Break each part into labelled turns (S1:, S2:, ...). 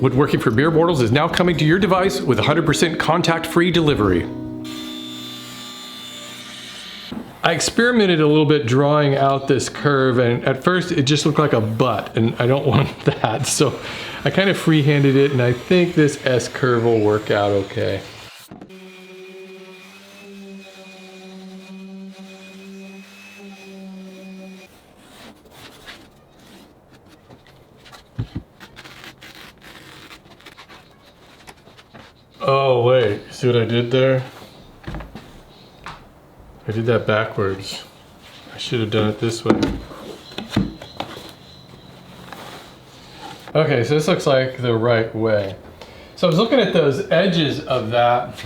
S1: Woodworking for Mere Mortals is now coming to your device with 100% contact-free delivery. I experimented a little bit drawing out this curve, and at first it just looked like a butt, and I don't want that, so I kind of freehanded it, and I think this S curve will work out okay. Oh wait, see what I did there? I did that backwards. I should have done it this way. Okay, so this looks like the right way. So I was looking at those edges of that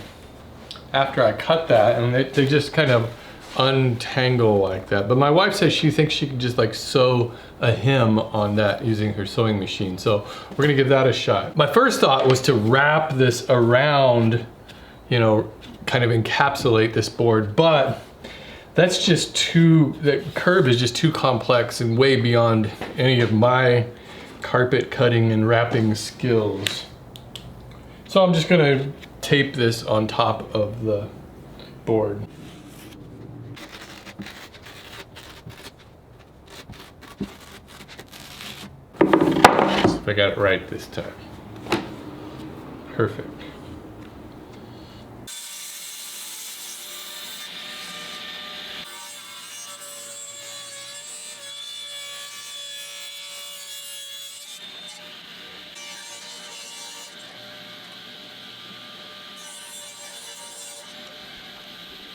S1: after I cut that, and they just kind of untangle like that. But my wife says she thinks she can just like sew a hem on that using her sewing machine. So we're gonna give that a shot. My first thought was to wrap this around, you know, kind of encapsulate this board, but that's just the curve is just too complex and way beyond any of my carpet cutting and wrapping skills. So I'm just gonna tape this on top of the board. I got it right this time. Perfect.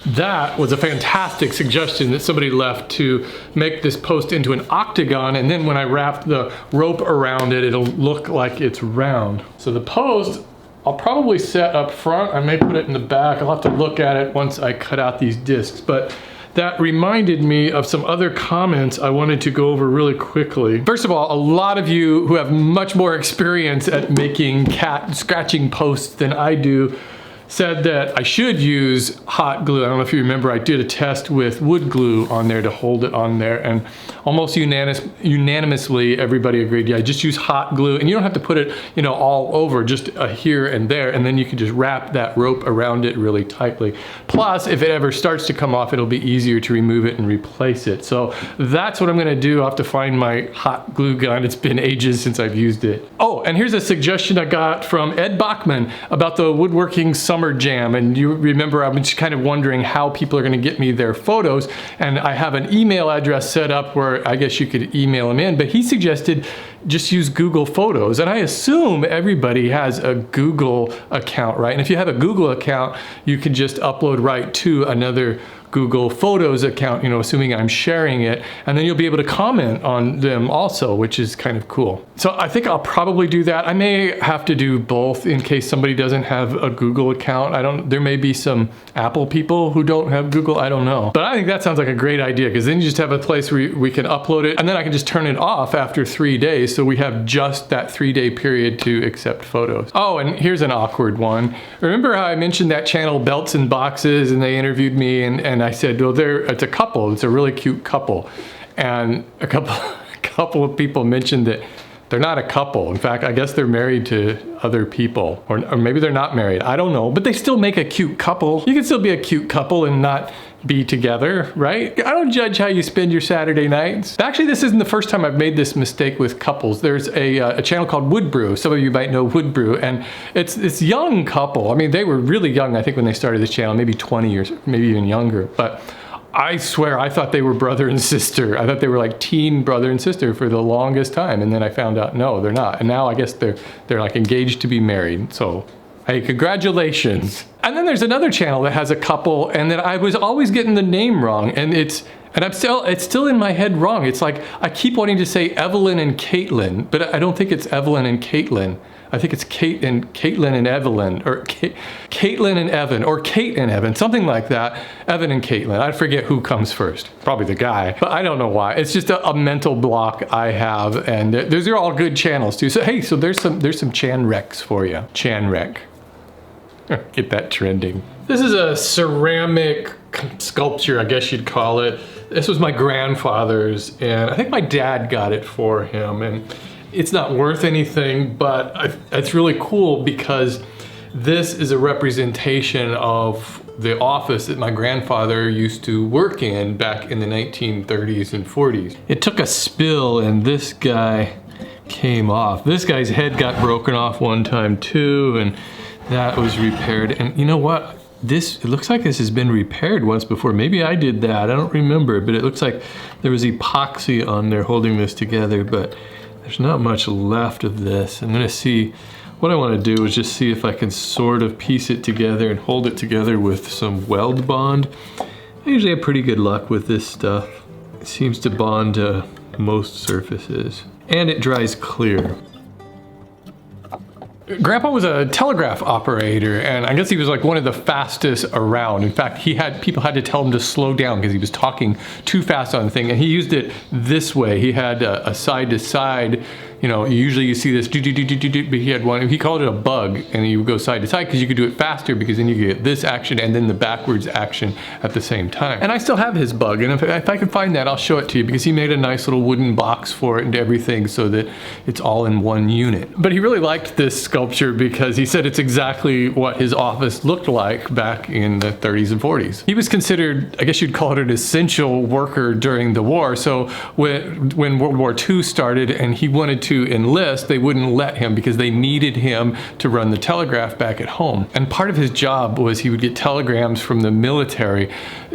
S1: That was a fantastic suggestion that somebody left to make this post into an octagon, and then when I wrap the rope around it, it'll look like it's round. So the post, I'll probably set up front. I may put it in the back. I'll have to look at it once I cut out these discs, but that reminded me of some other comments I wanted to go over really quickly. First of all, a lot of you who have much more experience at making cat scratching posts than I do said that I should use hot glue. I don't know if you remember, I did a test with wood glue on there to hold it on there, and almost unanimously everybody agreed, yeah, just use hot glue, and you don't have to put it, you know, all over, just here and there, and then you can just wrap that rope around it really tightly. Plus, if it ever starts to come off, it'll be easier to remove it and replace it. So that's what I'm gonna do. I'll have to find my hot glue gun. It's been ages since I've used it. Oh, and here's a suggestion I got from Ed Bachman about the Woodworking Summer Jam, and you remember I'm just kind of wondering how people are going to get me their photos, and I have an email address set up where I guess you could email them in, but he suggested just use Google Photos, and I assume everybody has a Google account, right? And if you have a Google account, you can just upload right to another Google Photos account, you know, assuming I'm sharing it, and then you'll be able to comment on them also, which is kind of cool. So I think I'll probably do that. I may have to do both in case somebody doesn't have a Google account. There may be some Apple people who don't have Google, I don't know. But I think that sounds like a great idea, because then you just have a place where we can upload it, and then I can just turn it off after 3 days, so we have just that 3-day period to accept photos. Oh, and here's an awkward one. Remember how I mentioned that channel Belts and Boxes, and they interviewed me, and I said, well, it's a couple. It's a really cute couple. And a couple of people mentioned that they're not a couple. In fact, I guess they're married to other people, or maybe they're not married. I don't know, but they still make a cute couple. You can still be a cute couple and not be together, right? I don't judge how you spend your Saturday nights. Actually, this isn't the first time I've made this mistake with couples. There's a channel called Wood Brew. Some of you might know Wood Brew, and it's this young couple. I mean, they were really young, I think, when they started this channel, maybe 20 years, maybe even younger, but I swear I thought they were brother and sister. I thought they were like teen brother and sister for the longest time, and then I found out, no, they're not. And now I guess they're like engaged to be married, so hey, congratulations. And then there's another channel that has a couple, and then I was always getting the name wrong, and it's still in my head wrong. It's like, I keep wanting to say Evelyn and Caitlin, but I don't think it's Evelyn and Caitlin. I think it's Caitlin and Evelyn, or Caitlin and Evan, or Kate and Evan, something like that. Evan and Caitlin. I forget who comes first. Probably the guy, but I don't know why. It's just a mental block I have, and those are all good channels too. So hey, so there's some Chan Recs for you. Chan Rec. Get that trending. This is a ceramic sculpture, I guess you'd call it. This was my grandfather's, and I think my dad got it for him, and It's not worth anything, but it's really cool because this is a representation of the office that my grandfather used to work in back in the 1930s and 40s. It took a spill and this guy came off. This guy's head got broken off one time too, and that was repaired. And you know what? It looks like this has been repaired once before. Maybe I did that, I don't remember, but it looks like there was epoxy on there holding this together, but there's not much left of this. I'm gonna see, what I wanna do is just see if I can sort of piece it together and hold it together with some weld bond. I usually have pretty good luck with this stuff. It seems to bond to most surfaces. And it dries clear. Grandpa was a telegraph operator, and I guess he was like one of the fastest around. In fact, people had to tell him to slow down because he was talking too fast on the thing, and he used it this way. He had a side to side, you know, usually you see this but he had one, he called it a bug, and you would go side to side because you could do it faster because then you could get this action and then the backwards action at the same time. And I still have his bug, and if I can find that, I'll show it to you because he made a nice little wooden box for it and everything so that it's all in one unit. But he really liked this sculpture because he said it's exactly what his office looked like back in the 30s and 40s. He was considered, I guess you'd call it, an essential worker during the war. So when World War II started and he wanted to enlist, they wouldn't let him because they needed him to run the telegraph back at home. And part of his job was he would get telegrams from the military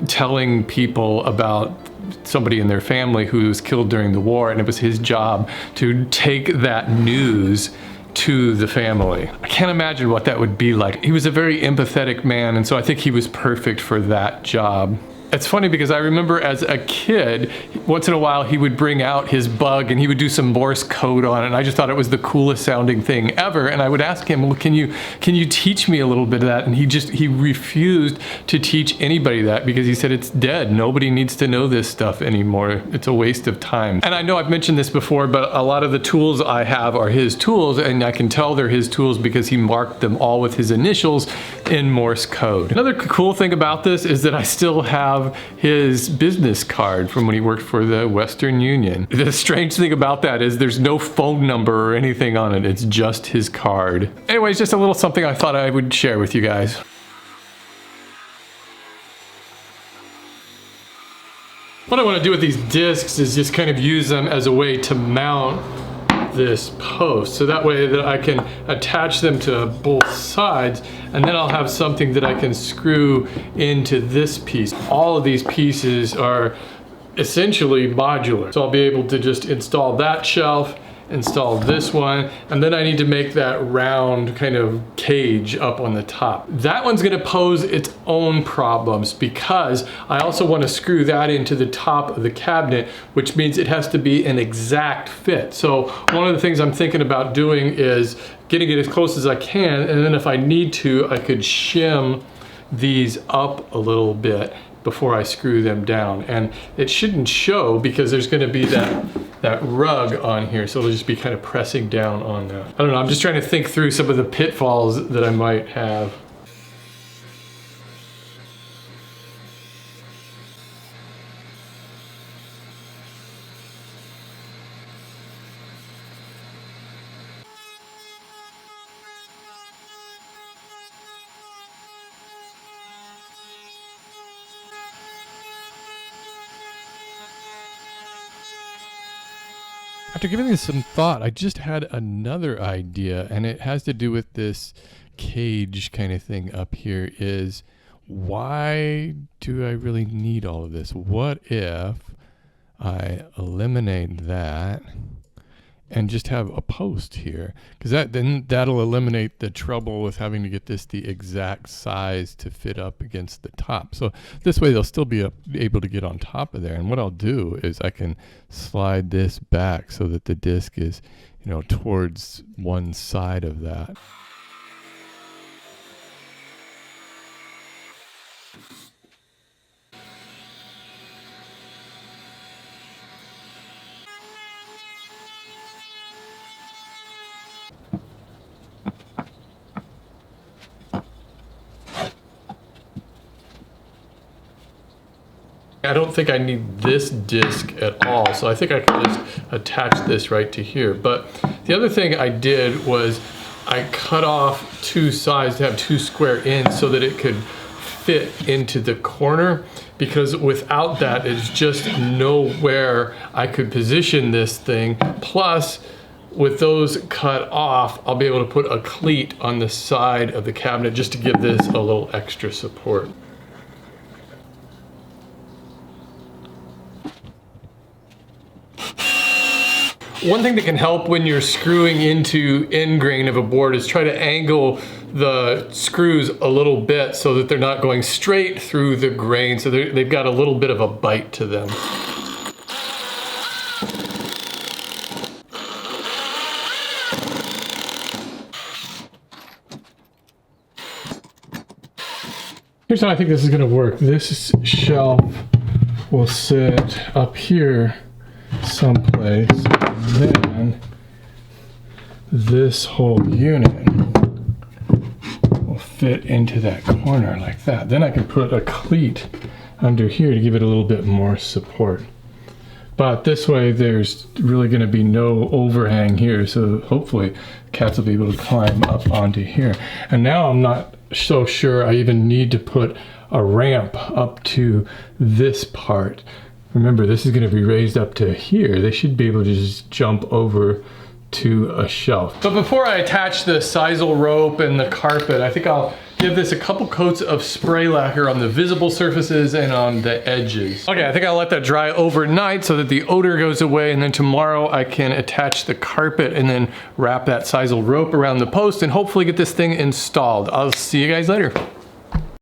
S1: telling people about somebody in their family who was killed during the war, and it was his job to take that news to the family. I can't imagine what that would be like. He was a very empathetic man, and so I think he was perfect for that job. It's funny because I remember as a kid, once in a while he would bring out his bug and he would do some Morse code on it, and I just thought it was the coolest sounding thing ever. And I would ask him, well, can you teach me a little bit of that? And he refused to teach anybody that because he said it's dead. Nobody needs to know this stuff anymore. It's a waste of time. And I know I've mentioned this before, but a lot of the tools I have are his tools, and I can tell they're his tools because he marked them all with his initials in Morse code. Another cool thing about this is that I still have his business card from when he worked for the Western Union. The strange thing about that is there's no phone number or anything on it. It's just his card. Anyways, just a little something I thought I would share with you guys. What I want to do with these discs is just kind of use them as a way to mount this post, so that way that I can attach them to both sides, and then I'll have something that I can screw into this piece. All of these pieces are essentially modular, so I'll be able to just install that shelf, install this one, and then I need to make that round kind of cage up on the top. That one's gonna pose its own problems because I also want to screw that into the top of the cabinet, which means it has to be an exact fit. So one of the things I'm thinking about doing is getting it as close as I can, and then if I need to, I could shim these up a little bit before I screw them down. And it shouldn't show because there's gonna be that rug on here, so it'll just be kind of pressing down on that. I don't know, I'm just trying to think through some of the pitfalls that I might have. After giving this some thought, I just had another idea, and it has to do with this cage kind of thing up here. Is why do I really need all of this? What if I eliminate that and just have a post here? Because then that'll eliminate the trouble with having to get this the exact size to fit up against the top. So this way they'll still be able to get on top of there. And what I'll do is I can slide this back so that the disc is, you know, towards one side of that. I don't think I need this disc at all, so I think I can just attach this right to here. But the other thing I did was I cut off two sides to have two square ends so that it could fit into the corner, because without that, it's just nowhere I could position this thing. Plus, with those cut off, I'll be able to put a cleat on the side of the cabinet just to give this a little extra support. One thing that can help when you're screwing into end grain of a board is try to angle the screws a little bit so that they're not going straight through the grain, so they've got a little bit of a bite to them. Here's how I think this is going to work. This shelf will sit up here someplace, and then this whole unit will fit into that corner like that. Then I can put a cleat under here to give it a little bit more support. But this way there's really going to be no overhang here, so hopefully cats will be able to climb up onto here. And now I'm not so sure I even need to put a ramp up to this part. Remember, this is going to be raised up to here. They should be able to just jump over to a shelf. But before I attach the sisal rope and the carpet, I think I'll give this a couple coats of spray lacquer on the visible surfaces and on the edges. Okay, I think I'll let that dry overnight so that the odor goes away, and then tomorrow I can attach the carpet and then wrap that sisal rope around the post and hopefully get this thing installed. I'll see you guys later.